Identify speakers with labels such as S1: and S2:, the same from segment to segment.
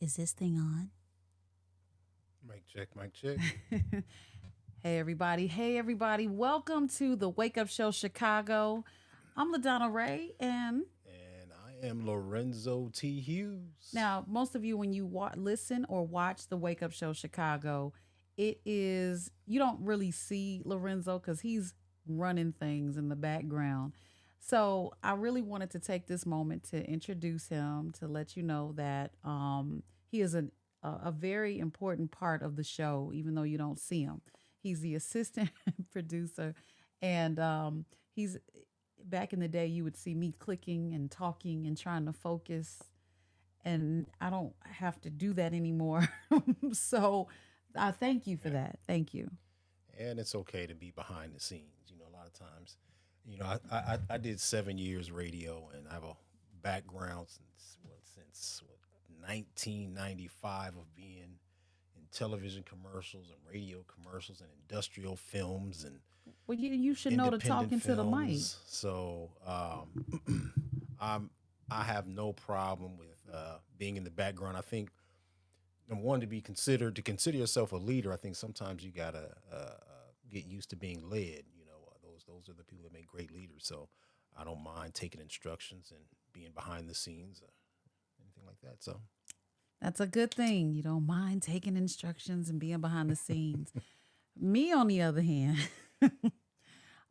S1: Is this thing on?
S2: Mic check, mic check.
S1: Hey, everybody. Hey, everybody. Welcome to the Wake Up Show Chicago. I'm LaDonna Raeh, and
S2: And I am Lorenzo T. Hughes.
S1: now most of you, when you listen or watch the Wake Up Show Chicago, it is, you don't really see Lorenzo because he's running things in the background. So I really wanted to take this moment to introduce him, to let you know that he is a very important part of the show, even though you don't see him. He's the assistant producer, and he's back in the day. You would see me clicking and talking and trying to focus, and I don't have to do that anymore. So I thank you for that. Thank you.
S2: And it's okay to be behind the scenes. A lot of times, I did 7 years radio, and I have a background since 1995 of being in television commercials and radio commercials and industrial films and
S1: Well, you should know to talk
S2: independent
S1: into the mic.
S2: films. So I have no problem with being in the background. I think number one, to consider yourself a leader. I think sometimes you gotta get used to being led. Those are the people that make great leaders. So I don't mind taking instructions and being behind the scenes, anything like that. So
S1: That's a good thing. You don't mind taking instructions and being behind the scenes. Me, on the other hand,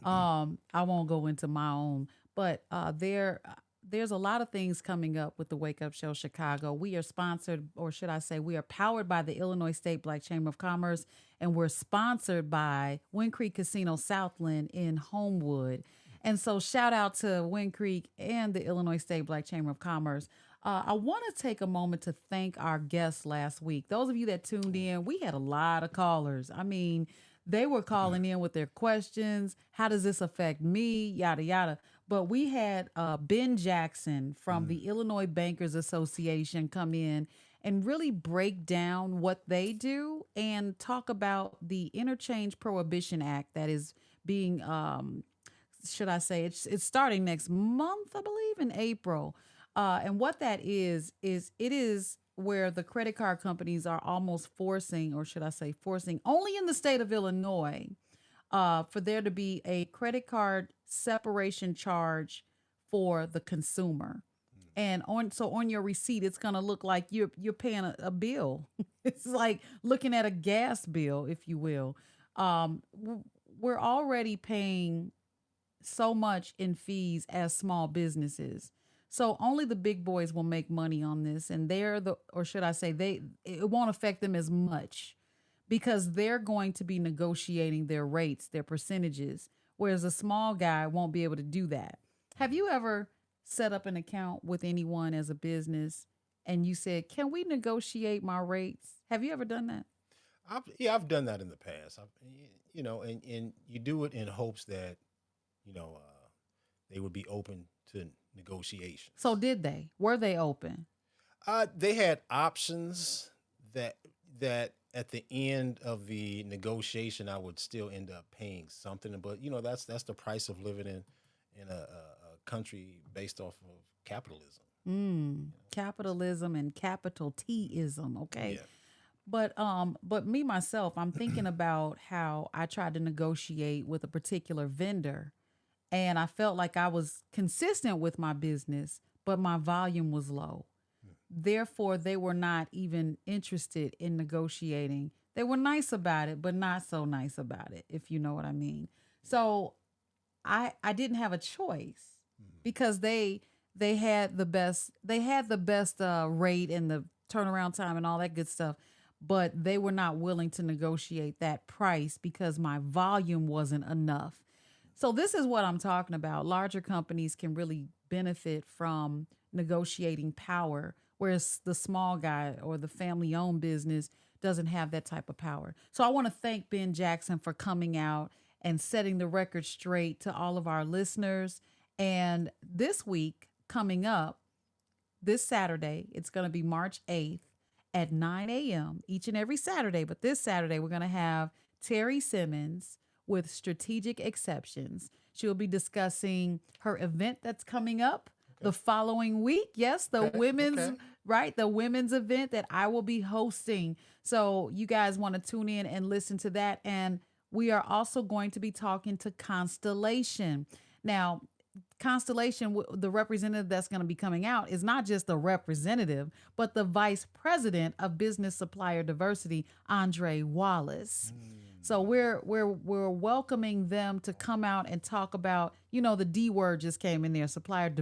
S1: I won't go into my own, but there's a lot of things coming up with the Wake Up Show Chicago. We are sponsored, or should I say, we are powered by the Illinois State Black Chamber of Commerce, and we're sponsored by Wind Creek Casino Southland in Homewood. And so shout out to Wind Creek and the Illinois State Black Chamber of Commerce. I want to take a moment to thank our guests last week. Those of you that tuned in, we had a lot of callers. I mean, they were calling in with their questions. How does this affect me? Yada, yada. But we had Ben Jackson from the Illinois Bankers Association come in and really break down what they do and talk about the Interchange Prohibition Act that is being, should I say, it's starting next month, I believe, in April. And what that is it is where the credit card companies are almost forcing, or should I say forcing, only in the state of Illinois, for there to be a credit card separation charge for the consumer. And on your receipt, it's gonna look like you're paying a bill. It's like looking at a gas bill, if you will. We're already paying so much in fees as small businesses. So only the big boys will make money on this, and or should I say, it won't affect them as much because they're going to be negotiating their rates, their percentages, whereas a small guy won't be able to do that. Have you ever set up an account with anyone as a business and you said, "Can we negotiate my rates?" Have you ever done that?
S2: I've done that in the past. And you do it in hopes that they would be open to negotiations.
S1: So did they? Were they open?
S2: They had options that at the end of the negotiation, I would still end up paying something. But that's the price of living in a country based off of capitalism.
S1: Capitalism and capital T-ism. Okay.
S2: Yeah.
S1: But me myself, I'm thinking about how I tried to negotiate with a particular vendor, and I felt like I was consistent with my business, but my volume was low. Therefore, they were not even interested in negotiating. They were nice about it, but not so nice about it, if you know what I mean. So I didn't have a choice because they had the best rate and the turnaround time and all that good stuff, but they were not willing to negotiate that price because my volume wasn't enough. So this is what I'm talking about. Larger companies can really benefit from negotiating power, whereas the small guy or the family-owned business doesn't have that type of power. So I want to thank Ben Jackson for coming out and setting the record straight to all of our listeners. And this week, coming up, this Saturday, it's going to be March 8th at 9 a.m. each and every Saturday. But this Saturday, we're going to have Terri Simmons with Strategic Exceptions. She'll be discussing her event that's coming up the following week. Yes, the women's right? The women's event that I will be hosting. So you guys want to tune in and listen to that. And we are also going to be talking to Constellation. Now, Constellation, the representative that's going to be coming out is not just the representative, but the vice president of business supplier diversity, Andre Wallace. So we're welcoming them to come out and talk about, the D word just came in there, supplier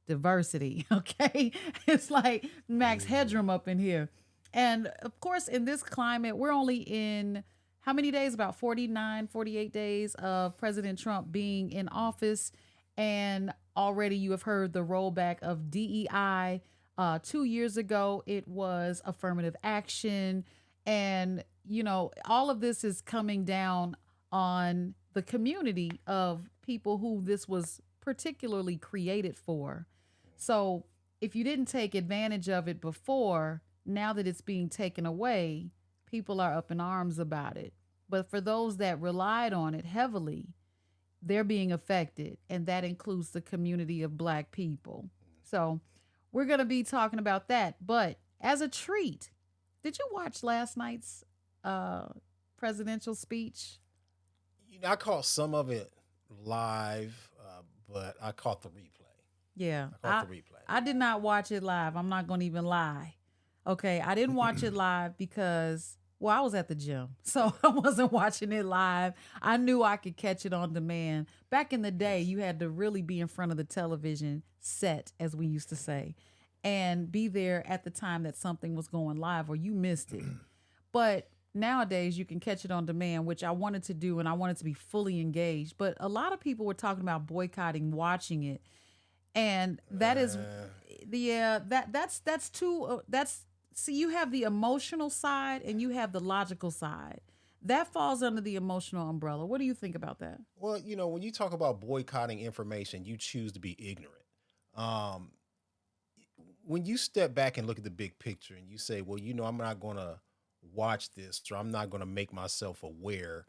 S1: diversity. Okay. It's like Max Headroom up in here. And of course, in this climate, we're only in how many days? About 49, 48 days of President Trump being in office. And already you have heard the rollback of DEI. 2 years ago, it was affirmative action. And, all of this is coming down on the community of people who this was particularly created for. So if you didn't take advantage of it before, now that it's being taken away, people are up in arms about it. But for those that relied on it heavily, they're being affected. And that includes the community of Black people. So we're going to be talking about that. But as a treat, did you watch last night's presidential speech?
S2: I caught some of it live, but I caught the replay.
S1: Yeah.
S2: I caught the replay.
S1: I did not watch it live. I'm not going to even lie. Okay. I didn't watch it live because, I was at the gym. So I wasn't watching it live. I knew I could catch it on demand. Back in the day, you had to really be in front of the television set, as we used to say, and be there at the time that something was going live or you missed it. But nowadays you can catch it on demand, which I wanted to do, and I wanted to be fully engaged. But a lot of people were talking about boycotting watching it. And that is, that's too, see, you have the emotional side and you have the logical side. That falls under the emotional umbrella. What do you think about that?
S2: Well, when you talk about boycotting information, you choose to be ignorant. When you step back and look at the big picture and you say, well, I'm not going to watch this, or I'm not going to make myself aware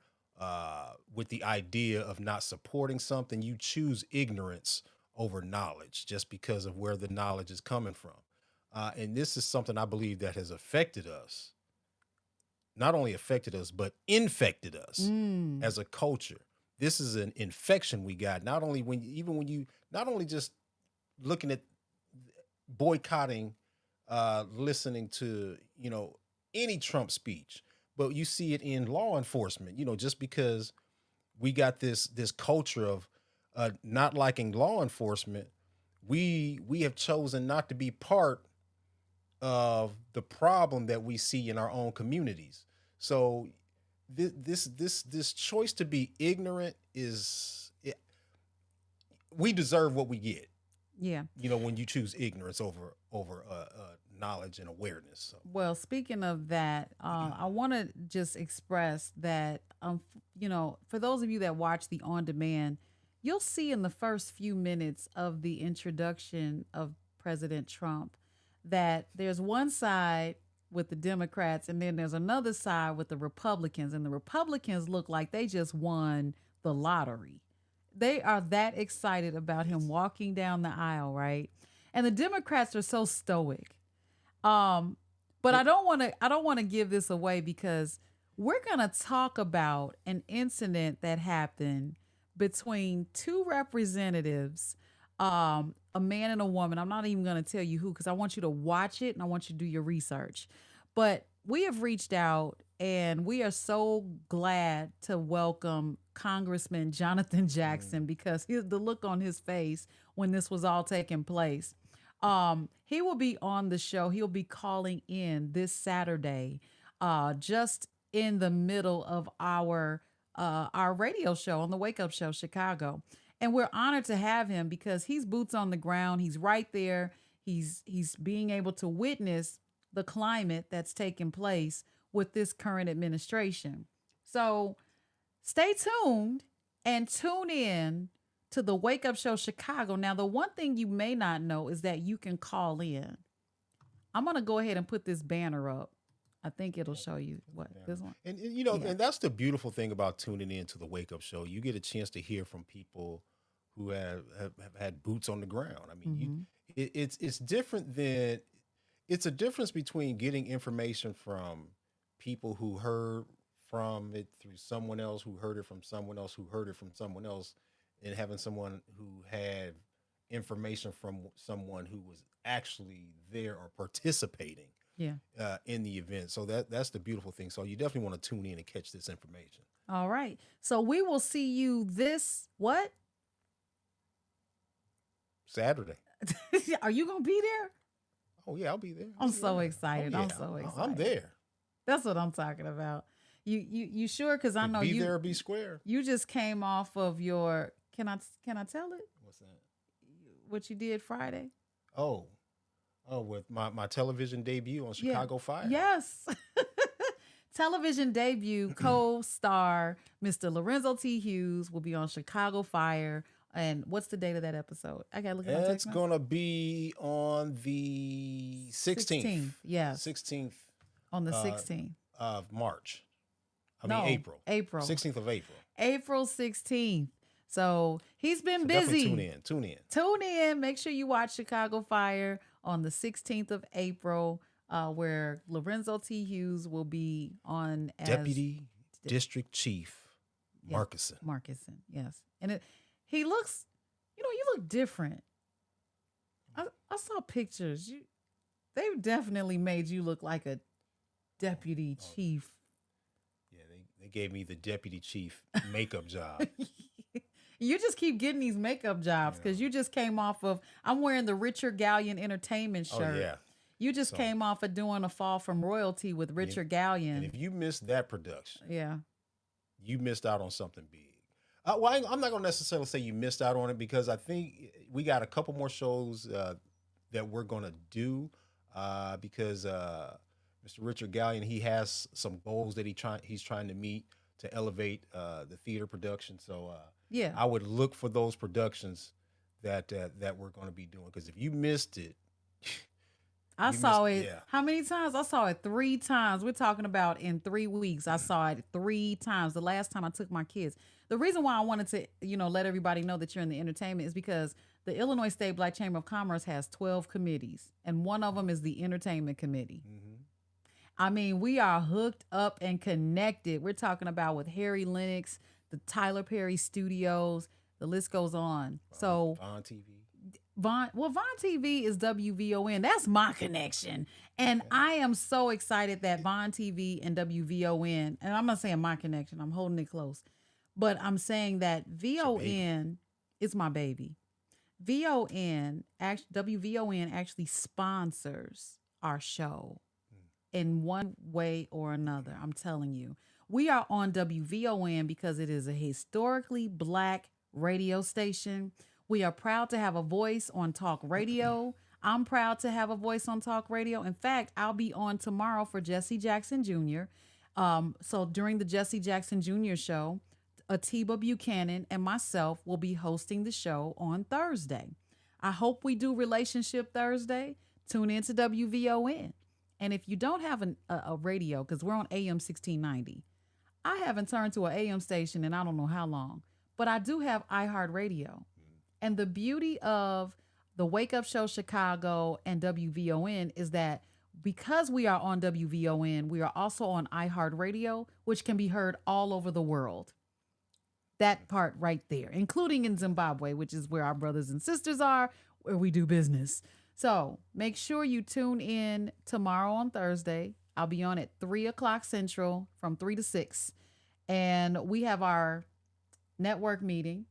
S2: with the idea of not supporting something, you choose ignorance over knowledge just because of where the knowledge is coming from. And this is something I believe that has affected us, not only affected us, but infected us as a culture. This is an infection we got, not only not only just looking at boycotting, listening to, any Trump speech, but you see it in law enforcement, just because we got this culture of not liking law enforcement, we have chosen not to be part of the problem that we see in our own communities. So this choice to be ignorant we deserve what we get.
S1: Yeah.
S2: When you choose ignorance over knowledge and awareness. So.
S1: Well, speaking of that, I want to just express that, for those of you that watch the on demand, you'll see in the first few minutes of the introduction of President Trump that there's one side with the Democrats and then there's another side with the Republicans. And the Republicans look like they just won the lottery. They are that excited about him walking down the aisle, right? And the Democrats are so stoic. But I don't want to give this away because we're going to talk about an incident that happened between two representatives, a man and a woman. I'm not even going to tell you who because I want you to watch it and I want you to do your research. But we have reached out and we are so glad to welcome Congressman Jonathan Jackson because the look on his face when this was all taking place. He will be on the show. He'll be calling in this Saturday, just in the middle of our radio show on the Wake Up Show Chicago. And we're honored to have him because he's boots on the ground. He's right there. He's being able to witness the climate that's taking place with this current administration. So stay tuned and tune in to the Wake Up Show Chicago. Now, the one thing you may not know is that you can call in. I'm going to go ahead and put this banner up. I think it'll show you this one.
S2: And and that's the beautiful thing about tuning in to the Wake Up Show. You get a chance to hear from people who have had boots on the ground. I mean, it's different than it's a difference between getting information from people who heard from it through someone else who heard it from someone else who heard it from someone else, and having someone who had information from someone who was actually there or participating
S1: Yeah.
S2: in the event. So that's the beautiful thing. So you definitely want to tune in and catch this information.
S1: All right. So we will see you this what?
S2: Saturday.
S1: Are you gonna be there?
S2: Oh yeah, I'll be there.
S1: I'm so excited.
S2: Oh, yeah.
S1: I'm so excited.
S2: I'm there.
S1: That's what I'm talking about. You sure? Because I know
S2: be
S1: you
S2: there or be square.
S1: You just came off of your. Can I tell it?
S2: What's that?
S1: What you did Friday?
S2: Oh, with my television debut on Chicago Fire.
S1: Yes. Television debut co-star Mr. Lorenzo T. Hughes will be on Chicago Fire. And what's the date of that episode? I gotta look at my text.
S2: It's gonna be on the 16th.
S1: Yes.
S2: 16th.
S1: On the 16th
S2: of March. April. 16th of April.
S1: April 16th. So he's been
S2: busy.
S1: Tune in. Make sure you watch Chicago Fire on the 16th of April, where Lorenzo T. Hughes will be on as
S2: Deputy District Chief Markison.
S1: Markison, yes. And he looks, you look different. I saw pictures. They definitely made you look like a deputy chief.
S2: Yeah, they gave me the deputy chief makeup job.
S1: You just keep getting these makeup jobs because you just came off of, I'm wearing the Richard Gallion Entertainment shirt.
S2: Oh, yeah.
S1: You just came off of doing A Fall from Royalty with Richard Gallion.
S2: And if you missed that production,
S1: yeah,
S2: you missed out on something big. Well, I'm not going to necessarily say you missed out on it because I think we got a couple more shows that we're going to do because Mr. Richard Gallion, he has some goals that he's trying to meet to elevate the theater production. So I would look for those productions that we're going to be doing because if you missed it,
S1: I saw it. Yeah. How many times? I saw it 3 times. We're talking about in 3 weeks. I saw it 3 times. The last time I took my kids. The reason why I wanted to, let everybody know that you're in the entertainment is because the Illinois State Black Chamber of Commerce has 12 committees, and one of them is the Entertainment Committee. Mm-hmm. I mean, we are hooked up and connected. We're talking about with Harry Lennox, the Tyler Perry Studios. The list goes on.
S2: Vaughn TV.
S1: Vaughn TV is WVON. That's my connection. And I am so excited that Vaughn TV and WVON, and I'm not saying my connection, I'm holding it close, but I'm saying that VON is my baby. WVON actually sponsors our show in one way or another. I'm telling you. We are on WVON because it is a historically Black radio station. We are proud to have a voice on talk radio. I'm proud to have a voice on talk radio. In fact, I'll be on tomorrow for Jesse Jackson Jr. So during the Jesse Jackson Jr. show, Atiba Buchanan and myself will be hosting the show on Thursday. I hope we do Relationship Thursday. Tune in to WVON. And if you don't have a radio, because we're on AM 1690, I haven't turned to an AM station in I don't know how long, but I do have iHeartRadio. And the beauty of the Wake Up Show Chicago and WVON is that because we are on WVON, we are also on iHeartRadio, which can be heard all over the world. That part right there, including in Zimbabwe, which is where our brothers and sisters are, where we do business. So make sure you tune in tomorrow on Thursday. I'll be on at 3 o'clock Central from 3 to 6. And we have our network meeting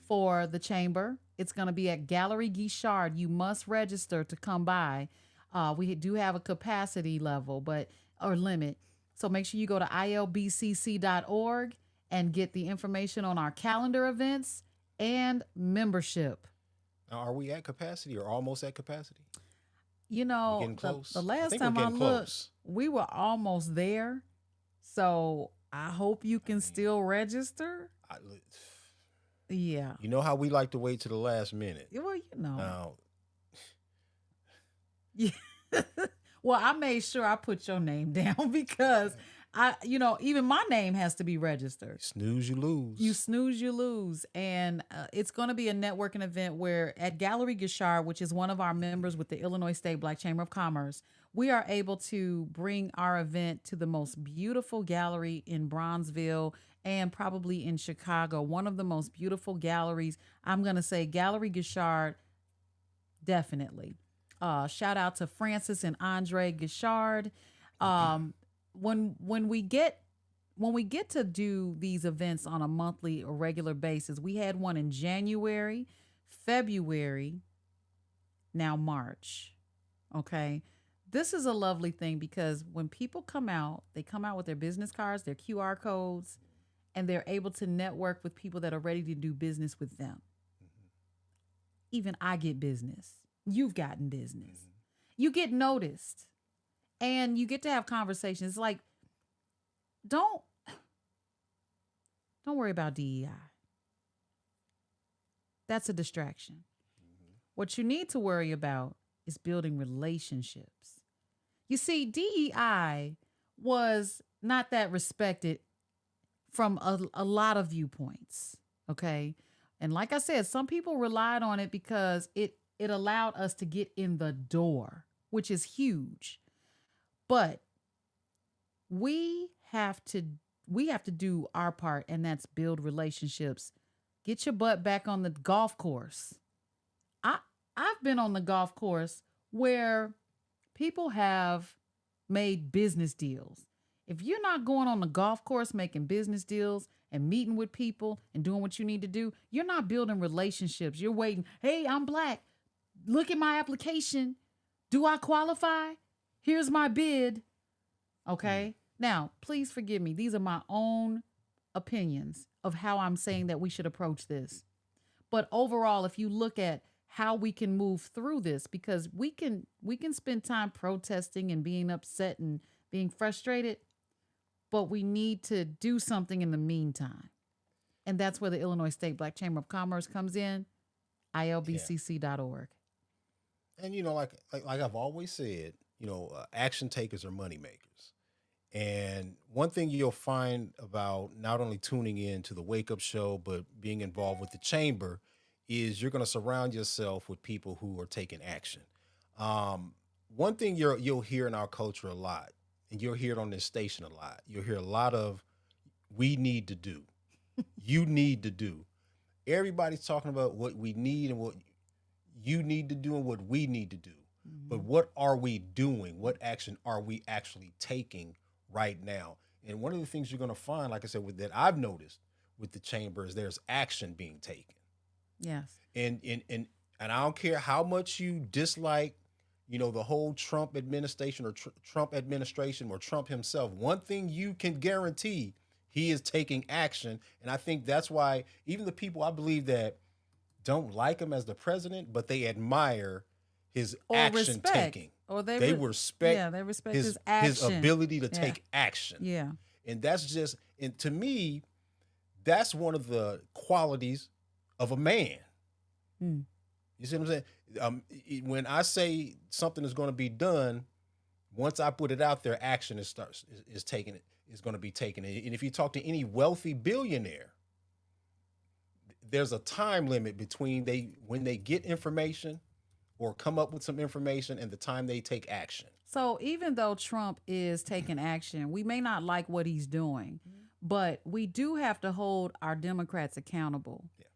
S1: for the chamber. It's going to be at Gallery Guichard. You must register to come by. We do have a capacity level or limit. So make sure you go to ilbcc.org and get the information on our calendar events and membership.
S2: Now, are we at capacity or almost at capacity?
S1: Getting close. The last time I looked, we were almost there. So I hope you can still register. Yeah.
S2: You know how we like to wait to the last minute.
S1: Well, Yeah. Well, I made sure I put your name down because Even my name has to be registered.
S2: Snooze, you lose.
S1: You snooze, you lose. And it's going to be a networking event where at Gallery Gishard, which is one of our members with the Illinois State Black Chamber of Commerce, we are able to bring our event to the most beautiful gallery in Bronzeville and probably in Chicago. One of the most beautiful galleries. I'm going to say Gallery Gishard, definitely. Shout out to Francis and Andre Gishard. When we get to do these events on a monthly or regular basis, we had one in January, February, now March. Okay. This is a lovely thing because when people come out, they come out with their business cards, their QR codes, and they're able to network with people that are ready to do business with them. Even I get business. You've gotten business. You get noticed. And you get to have conversations. It's like, don't worry about DEI. That's a distraction. What you need to worry about is building relationships. You see, DEI was not that respected from a lot of viewpoints, okay? And like I said, some people relied on it because it allowed us to get in the door, which is huge. But we have to do our part, and that's build relationships. Get your butt back on the golf course. I've been on the golf course where people have made business deals. If you're not going on the golf course making business deals and meeting with people and doing what you need to do, you're not building relationships. You're waiting. Hey, I'm black. Look at my application. Do I qualify? Here's my bid. Okay. Now, please forgive me. These are my own opinions of how I'm saying that we should approach this. But overall, if you look at how we can move through this, because we can spend time protesting and being upset and being frustrated, but we need to do something in the meantime. And that's where the Illinois State Black Chamber of Commerce comes in, ilbcc.org.
S2: And, like I've always said, action takers are money makers. And one thing you'll find about not only tuning in to the Wake Up Show, but being involved with the chamber is you're going to surround yourself with people who are taking action. One thing you'll hear in our culture a lot, and you'll hear it on this station a lot, you'll hear a lot of, we need to do, you need to do. Everybody's talking about what we need and what you need to do and what we need to do. Mm-hmm. But what are we doing? What action are we actually taking right now? And one of the things you're going to find, like I said, that I've noticed with the chamber is there's action being taken.
S1: Yes.
S2: And I don't care how much you dislike, the whole Trump administration or Trump administration or Trump himself. One thing you can guarantee, he is taking action. And I think that's why even the people I believe that don't like him as the president, but they admire his action taking.
S1: Or they respect his action.
S2: His ability to take action.
S1: Yeah.
S2: And and to me, that's one of the qualities of a man. You see what I'm saying? When I say something is going to be done, once I put it out there, action is going to be taken. And if you talk to any wealthy billionaire, there's a time limit between when they get information or come up with some information and the time they take action.
S1: So even though Trump is taking action, we may not like what he's doing, but we do have to hold our Democrats accountable. Yeah.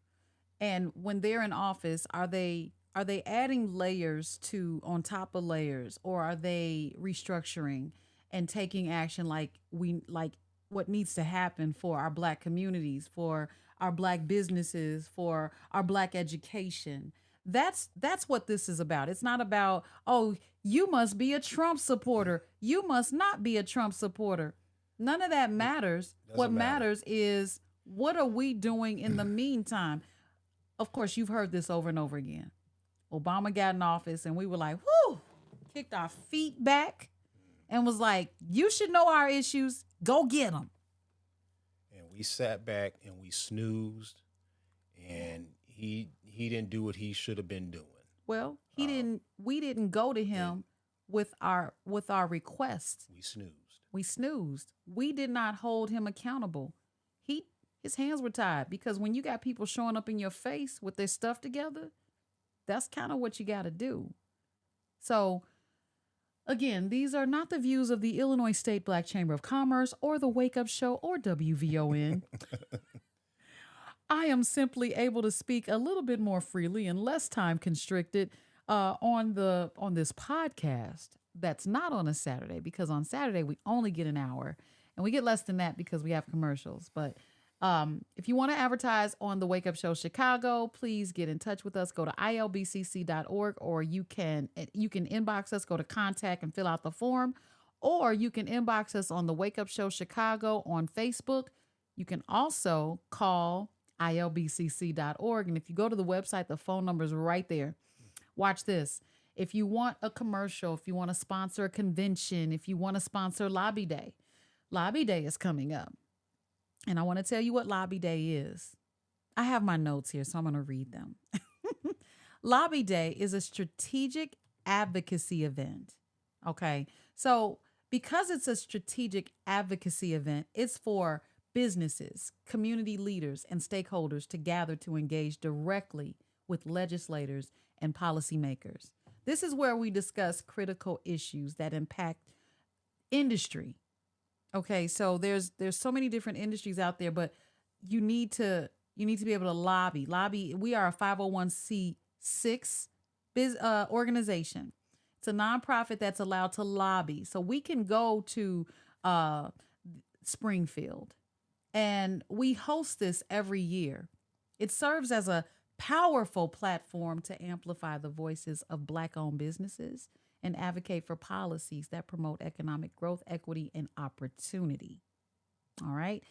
S1: And when they're in office, are they adding layers on top of layers, or are they restructuring and taking action like what needs to happen for our Black communities, for our Black businesses, for our Black education? That's what this is about. It's not about, oh, you must be a Trump supporter. You must not be a Trump supporter. None of that matters. What matters is, what are we doing in the meantime? Of course, you've heard this over and over again. Obama got in office and we were like, whoo, kicked our feet back and was like, you should know our issues. Go get them.
S2: And we sat back and we snoozed, and he didn't do what he should have been doing.
S1: Well, we didn't go to him with our request.
S2: We snoozed.
S1: We snoozed. We did not hold him accountable. His hands were tied because when you got people showing up in your face with their stuff together, that's kind of what you got to do. So, again, these are not the views of the Illinois State Black Chamber of Commerce or the Wake Up Show or WVON. I am simply able to speak a little bit more freely and less time constricted on this podcast. That's not on a Saturday, because on Saturday we only get an hour, and we get less than that because we have commercials. But if you want to advertise on the Wake Up Show Chicago, please get in touch with us. Go to ilbcc.org, or you can inbox us. Go to contact and fill out the form, or you can inbox us on the Wake Up Show Chicago on Facebook. You can also call ilbcc.org, and if you go to the website, the phone number is right there. Watch this. If you want a commercial, if you want to sponsor a convention, if you want to sponsor Lobby Day is coming up. And I want to tell you what Lobby Day is. I have my notes here, so I'm going to read them. Lobby Day is a strategic advocacy event. Okay. So because it's a strategic advocacy event, it's for businesses, community leaders, and stakeholders to gather to engage directly with legislators and policymakers. This is where we discuss critical issues that impact industry. Okay, so there's so many different industries out there, but you need to be able to lobby. We are a 501c6 organization. It's a nonprofit that's allowed to lobby. So we can go to Springfield, and we host this every year. It serves as a powerful platform to amplify the voices of Black-owned businesses and advocate for policies that promote economic growth, equity, and opportunity. All right.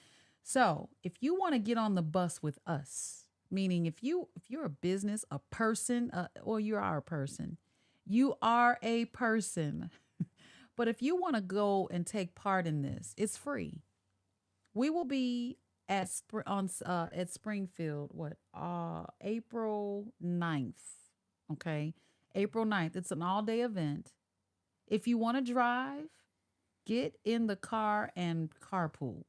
S1: So if you want to get on the bus with us, meaning if you're a business, a person, or you are a person, you are a person. But if you want to go and take part in this, it's free. We will be at Springfield, April 9th. Okay. April 9th. It's an all-day event. If you want to drive, get in the car and carpool.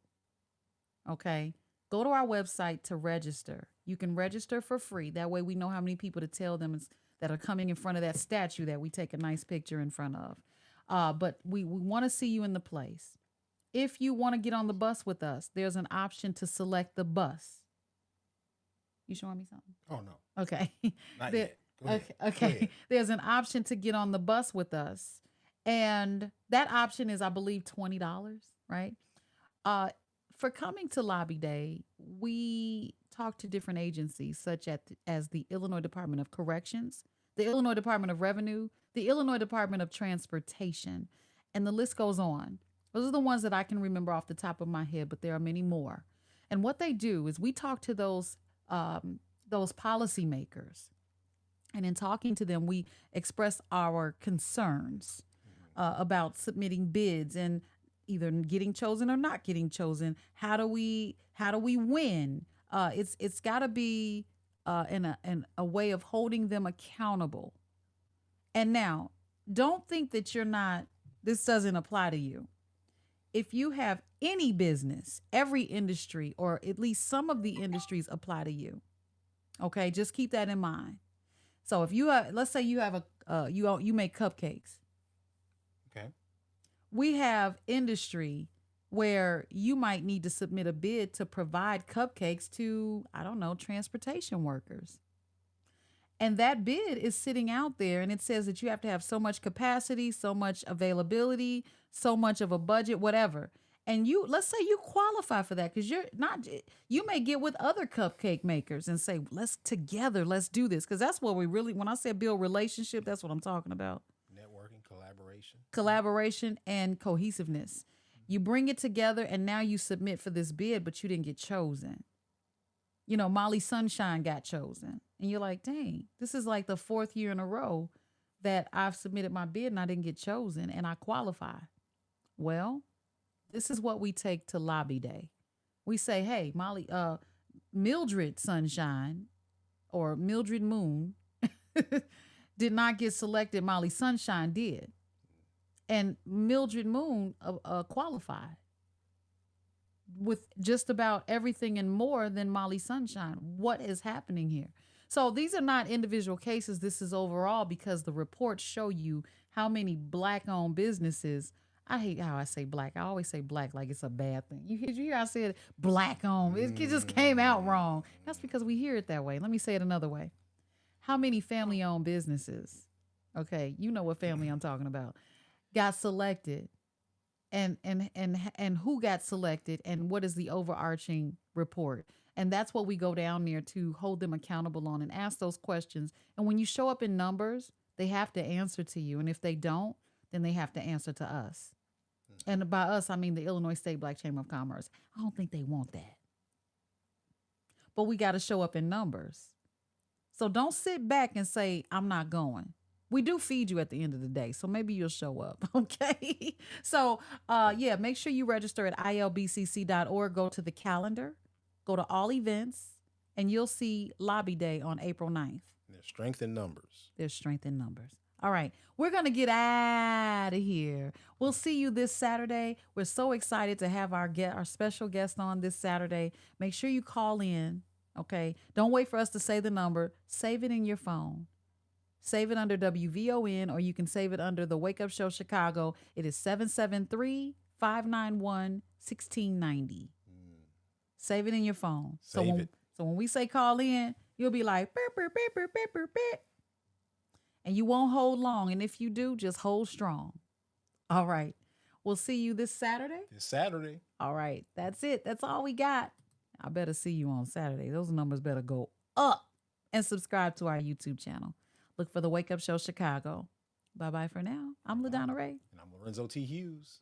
S1: Okay. Go to our website to register. You can register for free. That way we know how many people to tell them that are coming in front of that statue that we take a nice picture in front of. But we want to see you in the place. If you want to get on the bus with us, there's an option to select the bus. You showing me something?
S2: Oh, no.
S1: Okay.
S2: Not yet.
S1: Okay. There's an option to get on the bus with us. And that option is, I believe, $20, right? For coming to Lobby Day, we talk to different agencies such as the Illinois Department of Corrections, the Illinois Department of Revenue, the Illinois Department of Transportation, and the list goes on. Those are the ones that I can remember off the top of my head, but there are many more. And what they do is we talk to those policymakers. And in talking to them, we express our concerns about submitting bids and either getting chosen or not getting chosen. How do we win? It's got to be in a way of holding them accountable. And now, don't think that this doesn't apply to you. If you have any business, every industry, or at least some of the industries apply to you. Okay, just keep that in mind. So if you have, let's say you have you make cupcakes.
S2: Okay.
S1: We have industry where you might need to submit a bid to provide cupcakes to, I don't know, transportation workers. And that bid is sitting out there, and it says that you have to have so much capacity, so much availability, so much of a budget, whatever. And let's say you qualify for that, because you may get with other cupcake makers and say, let's do this. Because that's what when I say build relationship, that's what I'm talking about.
S2: Networking,
S1: collaboration and cohesiveness. You bring it together, and now you submit for this bid, but you didn't get chosen. You know, Molly Sunshine got chosen. And you're like, dang, this is like the 4th year in a row that I've submitted my bid and I didn't get chosen and I qualify. Well, this is what we take to Lobby Day. We say, hey, Molly, Mildred Sunshine or Mildred Moon did not get selected. Molly Sunshine did. And Mildred Moon qualified with just about everything and more than Molly Sunshine. What is happening here? So these are not individual cases. This is overall because the reports show you how many black-owned businesses. I hate how I say black. I always say black like it's a bad thing. You hear I said black-owned. It just came out wrong. That's because we hear it that way. Let me say it another way. How many family-owned businesses, okay, you know what family I'm talking about, got selected? And who got selected, and what is the overarching report? And that's what we go down there to hold them accountable on and ask those questions. And when you show up in numbers, they have to answer to you. And if they don't, then they have to answer to us. And by us, I mean the Illinois State Black Chamber of Commerce. I don't think they want that. But we got to show up in numbers. So don't sit back and say, I'm not going. We do feed you at the end of the day, so maybe you'll show up, okay? So, make sure you register at ilbcc.org. Go to the calendar, go to all events, and you'll see Lobby Day on April 9th.
S2: There's strength in numbers.
S1: There's strength in numbers. All right, we're going to get out of here. We'll see you this Saturday. We're so excited to have our special guest on this Saturday. Make sure you call in, okay? Don't wait for us to say the number. Save it in your phone. Save it under WVON, or you can save it under the Wake Up Show Chicago. It is 773-591-1690. Save it in your phone. So when we say call in, you'll be like, burp, burp, burp, burp, burp, burp, burp. And you won't hold long. And if you do, just hold strong. All right. We'll see you this Saturday.
S2: This Saturday.
S1: All right. That's it. That's all we got. I better see you on Saturday. Those numbers better go up. And subscribe to our YouTube channel. Look for the Wake Up Show Chicago. Bye-bye for now. I'm LaDonna Raeh.
S2: And I'm Lorenzo T. Hughes.